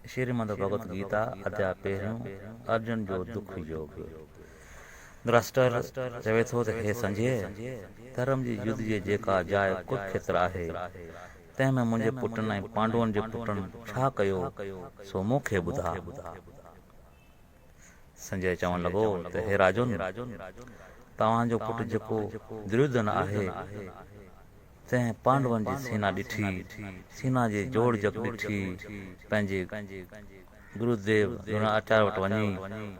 श्रीमद् भगवत गीता अध्याय पहिरियों अर्जुन जो दुख योग। द्रष्टर चवे थो त हे संजय, धर्म जी युद्ध जे जेका जाइ कुरुक्षेत्र आहे, तंहिंमें मुंहिंजे पुटनि ऐं पांडवनि जे पुटनि छा कयो सो मूंखे ॿुधा। संजय चवण लॻो त हे राजुन, तव्हांजो पुटु जेको दुर्योधन आहे, तंहिं पांडवनि जी सेना ॾिठी, सेना जे जोड़ जग ॾिठी, पंहिंजे गुरुदेव द्रोणाचार्य वटि वञी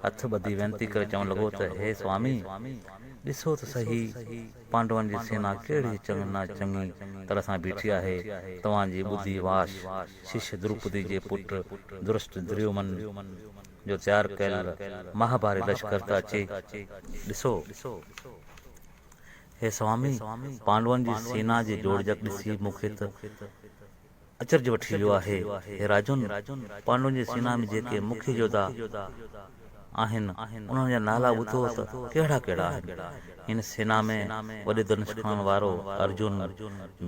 हथ ॿधी वेनती करे चवण लॻो त हे स्वामी, ॾिसो त सही, पांडवनि जी सेना कहिड़ी चङी तरह सां बीठी आहे। तव्हांजी ॿुधी वाश शिष्य द्रुपदी जे पुटु दुष्ट दुर्योधन जो तयारु कयल महाभारी लश्कर त अचे। ॾिसो हे स्वामी, पांडवनि जी सेना जे जोड़जक ॾिसी मूंखे त अचरज वठी वियो आहे। हे राजुन, पांडवनि जी सेना में जेके मुख्य योद्धा आहिनि, उन्हनि जा नाला ॿुधो त कहिड़ा कहिड़ा आहिनि। हिन सेना में वॾे धनुष खणण वारो अर्जुन,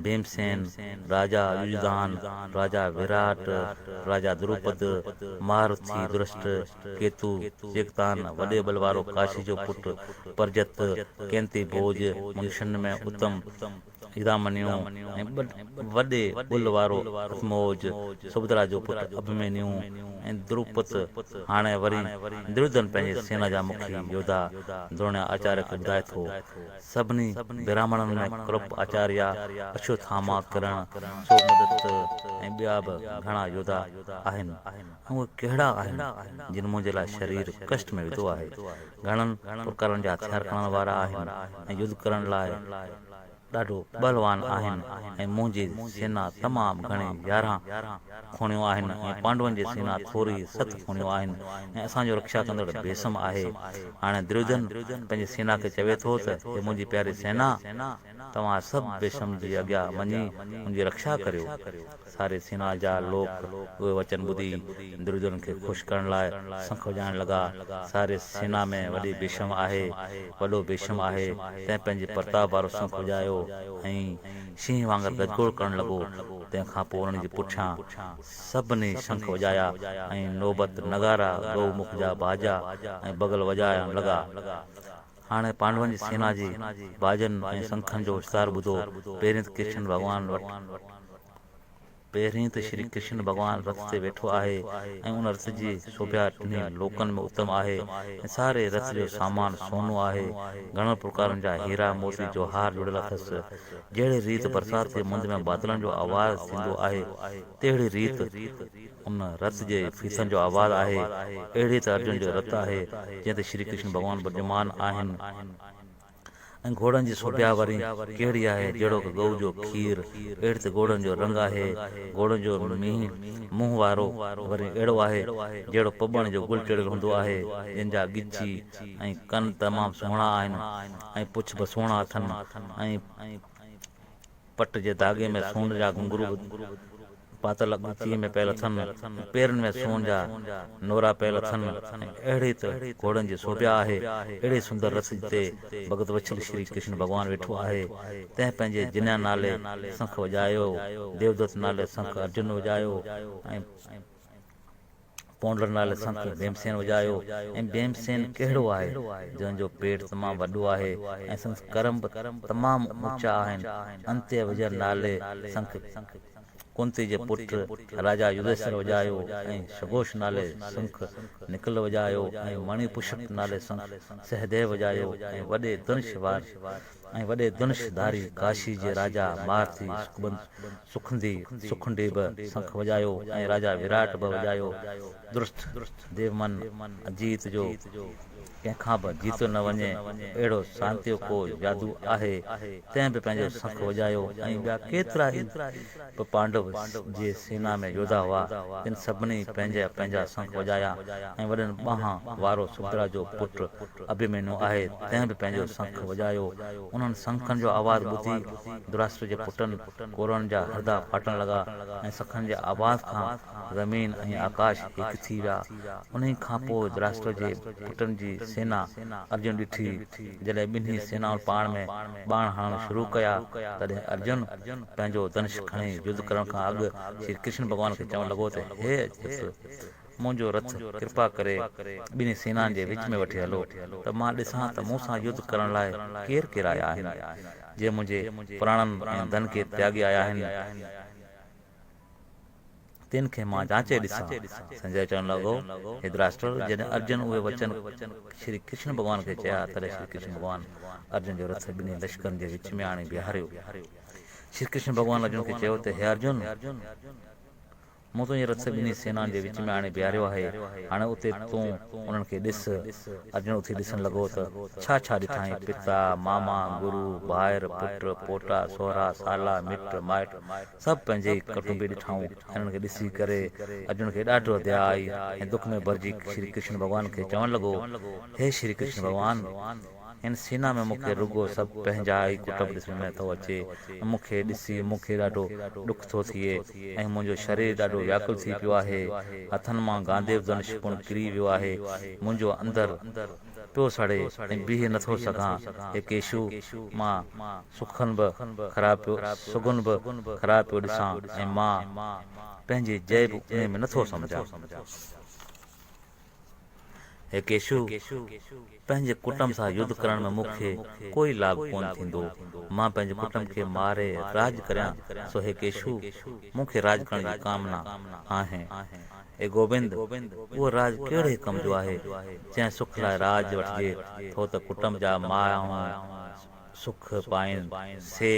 भीमसेन, राजा युधिष्ठिर, राजा विराट, राजा द्रुपद, महारथी धृष्ट केतु, चेकतान, वॾे बल वारो काशी जो पुटु प्रजत, केंती भोज, मुनिषनि में उत्तम हिदामन्यु ऐं वॾे बुल वारो अथमोज, सुभद्रा जो पुटु अभिमन्यु ऐं द्रुपद। हाणे वरी दुर्योधन पंहिंजे सेना जा मुखी योद्धा द्रोणाचार्य खे ॿुधाए थो। सभिनी ब्राह्मणनि में कृप, आचार्य, अश्वत्थामा, किरण, सोमदत्त ऐं ॿिया बि घणा योद्धा आहिनि। ऐं उहे कहिड़ा आहिनि जिन मुंहिंजे लाइ शरीर कष्ट में विधो आहे। घणनि प्रकारनि जा हथियार खणण वारा आहिनि ऐं युद्ध करण लाइ ॾाढो बलवान आहिनि। ऐं मुंहिंजी सेना तमामु घणी 11 खूणियूं आहिनि ऐं पांडवनि जी सेना थोरी 7 खूणियूं आहिनि ऐं असांजो रक्षा कंदड़ भीष्म आहे। हाणे दुर्योधन पंहिंजी सेना खे चवे थो त हे मुंहिंजी प्यारी सेना, तव्हां सभु भीष्म जी अॻियां वञी मुंहिंजी रक्षा करियो। सारी सेना जा लोक उहे वचन ॿुधी दुर्योधन खे ख़ुशि करण लाइ शंख वॼाइण लॻा। सारे सेना में वॾी भीष्म आहे, वॾो भीष्म आहे, तंहिं पंहिंजे प्रताप वारो शंख वॼायो ऐं शींहं वांगुरु गजगोड़ करण लॻो। तंहिंखां पोइ उन्हनि जे पुठियां सभिनी शंख वॼाया ऐं नौबत, नगारा, गौमुख जा बाजा ऐं बगल वॼाइण लॻा। हाणे पांडवनि जी सेना जी बाजनि ऐं शंखनि जो विस्तार ॿुधो। पहिरीं त श्री कृष्ण भॻवानु रथ ते वेठो आहे ऐं उन रथ जी शोभा टिनी लोकनि में उत्तम आहे ऐं सारे रथ जो सामान सोनो आहे। घणनि प्रकारनि जा हीरा मोती जोहार जुड़ियल अथसि। जहिड़ी रीति बरसाति जे मुंद में बादलनि जो आवाज़ थींदो आहे, तहिड़ी रीति उन रथ जे फीसनि जो आवाज़ आहे। अहिड़ी त अर्जुन जो रथ आहे जंहिं ते श्री कृष्ण भॻवानु विद्यमान आहिनि। ऐं घोड़नि जी शोभा वरी कहिड़ी आहे, जहिड़ो कि गऊ जो खीर, अहिड़ी त घोड़नि जो रंग आहे। घोड़नि जो मुंहुं वारो वरी अहिड़ो आहे जहिड़ो पॿण जो गुल टिड़ियल हूंदो आहे। जिन जा गिची ऐं कन तमामु सुहिणा आहिनि ऐं पुछ बि सुहिणा अथनि ऐं पट जे धागे में सोन जा घुंघरू पातल ॻुचीअ में पियल अथनि, पेरनि में सोन जा नोरा पियल अथनि। अहिड़ी त घोड़नि जी शोभा आहे। अहिड़े सुंदर रथ ते भगत वत्सल श्री कृष्ण भॻवानु वेठो आहे। तंहिं पंहिंजे जिन्या नाले शंख वॼायो, देवदत्त नाले शंख अर्जुन वॼायो ऐं पौंडर नाले शंख भीमसेन वॼायो। ऐं भीमसेन कहिड़ो आहे जंहिंजो पेट तमामु वॾो आहे ऐं संस करम बि तमामु ऊचा आहिनि। अंत्य विजय नाले शंख कुंती जे पुटु राजा युधिष्ठिर वॼायो ऐं सघोष नाले शंख निकल वॼायो ऐं मणिपुष्प नाले शंख सहदेव वॼायो ऐं वॾे धनुषधारी काशी जे राजा महारथी सुखंदी बि शंख वॼायो ऐं राजा विराट बि वॼायो। दुष्ट देवमन अजीत जो कंहिंखां बि जीतो न वञे, अहिड़ो शांतीअ को जादू आहे, तंहिं बि पंहिंजो शंख वॼायो। ऐं ॿिया केतिरा ई पांडव जे सेना में योद्धा हुआ, तिन सभिनी पंहिंजा पंहिंजा शंख वॼाया। ऐं वॾनि ॿांहां वारो सुभद्रा जो पुटु अभिमन्यु आहे, तंहिं बि पंहिंजो शंख वॼायो। उन्हनि शंखनि जो आवाज़ ॿुधी धृतराष्ट्र जे पुटनि कौरवनि जा हृदा फाटण लॻा ऐं शंखनि जे आवाज़ खां ज़मीन ऐं आकाश हिकु थी विया। उन खां पोइ धृतराष्ट्र जे पुटनि जी सेना अर्जुन ॾिठी जॾहिं ॿिन्ही सेनाउनि पाण में बाण हणणु शुरू कया तॾहिं अर्जुन पंहिंजो धनुष खणी युद्ध करण खां अॻु श्री कृष्ण भॻवान खे चवणु लॻो त हे मुंहिंजो रथ कृपा करे ॿिन्ही सेनाउनि जे विच में वठी हलो त मां ॾिसां त मूं सां युद्ध करण लाइ केरु केरु आया आहिनि जे मुंहिंजे प्राणनि ऐं धन खे त्यागे आया आहिनि तिन खे मां जांचे ॾिसां। संजय चवणु लॻो हे धृतराष्ट्र जॾहिं अर्जुन उहे वचन श्री कृष्ण भॻवान खे चया तॾहिं श्री कृष्ण भॻवान अर्जुन जो रथ ॿिन्ही लश्करनि जे विच में आणे बीहारियो। श्री कृष्ण भॻवान अर्जुन खे चयो त हे अर्जुन मूं तुंहिंजे रथ ॿिन्ही सेनाउनि जे विच में आणे बीहारियो आहे हाणे उते तूं उन्हनि खे ॾिस। अर्जुन उते ॾिसणु लॻो त छा छा ॾिठाई पिता मामा गुरू भाइर पुट पोटा सोहरा साला मिट माइट सभु पंहिंजे कुटुंबी ॾिठाऊं। हिननि खे ॾिसी करे अर्जुन खे ॾाढो दया आई ऐं दुख में भरिजी श्री कृष्ण भॻवान खे चवणु लॻो हे श्री कृष्ण भॻवान हिन सेना में मूंखे रुॻो सभु पंहिंजा ई कुटुंब ॾिसण में थो अचे मूंखे ॾिसी मूंखे ॾाढो ॾुख थो थिए ऐं मुंहिंजो शरीर ॾाढो व्याकुल थी पियो आहे हथनि मां गांधीव धनुष पिणु किरी वियो आहे मुंहिंजो अंदरि पियो सड़े ऐं बीह नथो सघां हे केशू मां सुखनि बि ख़राबु पियो सुगुन बि ख़राबु पियो ॾिसां ऐं मां पंहिंजी जय बि उन में नथो सम्झां। हे केशू पंहिंजे कुटुंब सां युद्ध करण में मूंखे कोई लाभ कोन थींदो मां पंहिंजे कुटुंब खे मारे राज करियां सो हे केशू मूंखे राज करण जी कामना आहे। हे गोविंद उहो राज कहिड़े कम जो आहे जंहिं सुख लाइ राज वठिजे थो त कुटुंब जा माण्हू सुख पाइनि से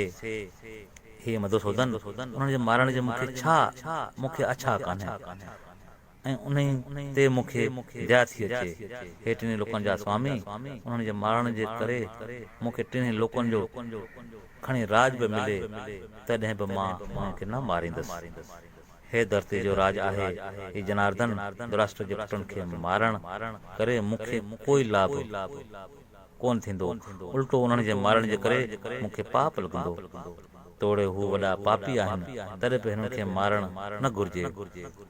हे मधुसूदन उन्हनि जे मारण जे मूंखे अछा कान्हे ऐं उन ते मूंखे दया थी अचे हे टिनी लोकनि जा स्वामी उन्हनि जे मारण जे करे मूंखे टिनी लोकनि जो खणी राज बि मिले तॾहिं बि मां उन्हनि खे न मारींदुसि। हे धरती जो राज आहे हे जनार्दन धृतराष्ट्र जे पुटनि खे मारण करे मूंखे कोई लाभ कोन थींदो उल्टो उन्हनि जे मारण जे करे मूंखे पाप लॻंदो तोड़े हू वॾा पापी आहिनि तॾहिं बि हिननि खे मारण न घुर्जे।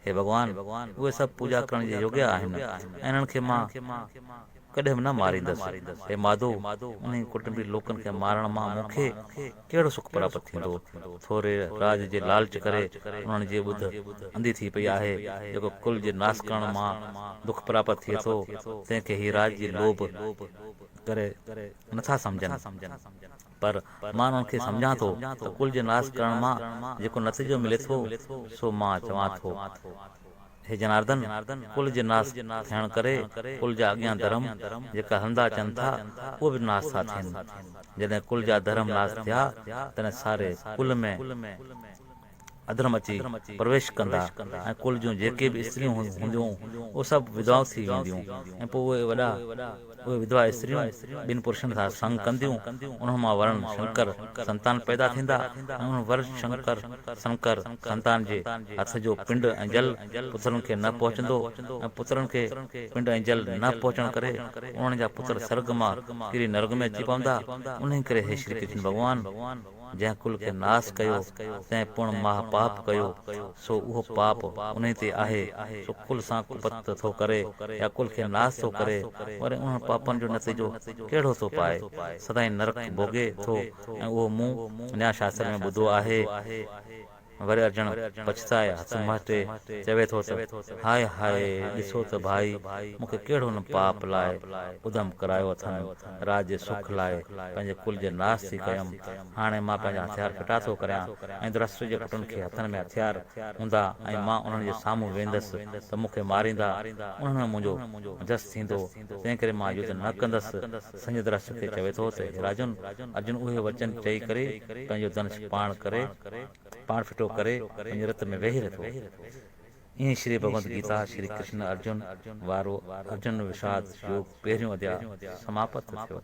हे भॻवान उहे सभु पूजा करण जे योग्य आहिनि ऐं हिननि खे मां कॾहिं बि न मारींदुसि। हे माधव उन कुटुंबी लोकनि खे मारण मां मूंखे कहिड़ो सुख प्राप्त थींदो थोरे राज जे लालच करे उन्हनि जी ॿुध अंधी थी पई आहे जेको कुल जे नास करण मां दुख प्राप्त थिए थो तंहिंखे ही राज जी लोभ करे नथा सम्झनि पर मां उन्हनि खे सम्झां थो त कुल जे नास करण मां जेको नतीजो मिले थो सो मां चवां थो। हे जनार्दन कुल जे नास थियण करे कुल जा अॻियां धर्म जेका हलंदा अचनि था उहे बि नास था थियनि जॾहिं कुल जा धर्म नास थिया तॾहिं सारे कुल में अधर्म अची प्रवेश कंदा ऐं कुल जूं जेके बि स्त्रियूं हूंदियूं उहे सभु विधवाऊं थी वेंदियूं ऐं पोइ उहे विधवा स्त्रियूं ॿिनि पुरुषनि सां संग कंदियूं उन्हनि मां वरुण शंकर संतान पैदा थींदा ऐं उन वरुण शंकर संतान जे हथ जो पिंड ऐं जल पुत्रनि खे न पहुचंदो ऐं पुत्रनि खे पिंड ऐं जल न पहुचण करे उन्हनि जा पुत्र स्वर्ग मां किरी नर्ग में अची पवंदा। उन करे हे श्री कृष्ण भॻवान जंहिं कुल खे नास कयो तंहिं पुण महापाप कयो सो उहो पाप उन ते आहे सो कुल सां कुपत थो करे या कुल खे नास थो करे वरी उन्हनि पापनि जो नतीजो कहिड़ो थो पाए सदाईं नरक भोगे थो ऐं उहो मूं न्याय शास्त्र में ॿुधो आहे। वरी अर्जुन पछताए हथ मटे चवे थो त हाय हाय ॾिसो त भाई मूंखे कहिड़ो न पाप लाइ उधम करायो अथनि राज जे सुख लाइ पंहिंजे कुल जे नास थी कयमि हाणे मां पंहिंजा हथियार फिटा थो करियां ऐं धृतराष्ट्र जे पुटनि खे हथनि में हथियार हूंदा ऐं मां उन्हनि जे साम्हूं वेंदुसि त मूंखे मारींदा उन्हनि में मुंहिंजो जस थींदो तंहिं करे मां युद्ध न कंदुसि। संजय धृतराष्ट्र खे चवे थो त राजन अर्जुन उहे वचन चई करे पंहिंजो धनुष पाण फिटो करे पंहिंजे रत में वेही रहियो। ईअं श्री भगवत गीता श्री कृष्ण अर्जुन वारो अर्जुन विषाद योग पहिरियों अध्याय समाप्त थियो।